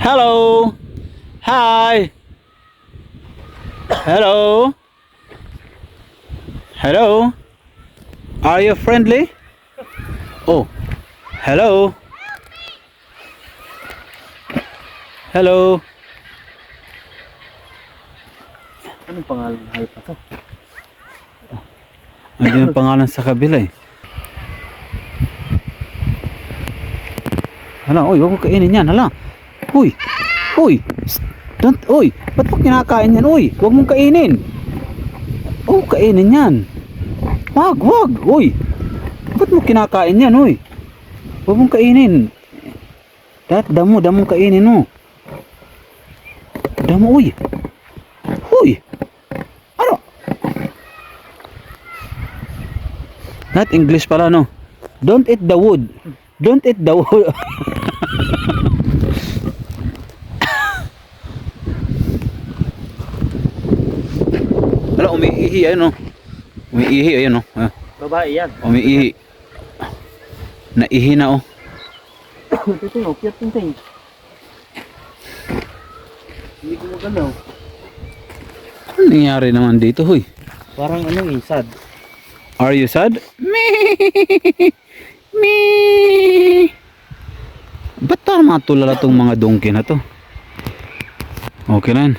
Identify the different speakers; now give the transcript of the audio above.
Speaker 1: Hello. Hi. Hello. Hello. Are you friendly? Oh. Hello. Hello.
Speaker 2: Anong pangalan ng hayop na to?
Speaker 1: Hindi ang pangalan sa kabila eh. Hala, uy, huwag mo kainin yan, hala. Uy, uy, don't, uy, ba't mo kinakain yan, uy? Huwag mong kainin. Oh, kainin yan. Wag, uy. Ba't mo kinakain yan, uy? Huwag mong kainin. Damong kainin mo. Damo, uy. Uy. Ano? Not English pala, no? Don't eat the wood. Don't eat the wood. Wala, umiihi, ayun, no? Umiihi, ayun, no?
Speaker 2: Babae yan.
Speaker 1: Umiihi. Naihi na, oh.
Speaker 2: Tinting, oh. Cute tinting. Hindi ko magalaw.
Speaker 1: Ano nangyari naman dito, huy?
Speaker 2: Parang ano eh, sad.
Speaker 1: Are you sad? Me. Me. Ba't parang matulala tong mga donkey na to? Okay na yan.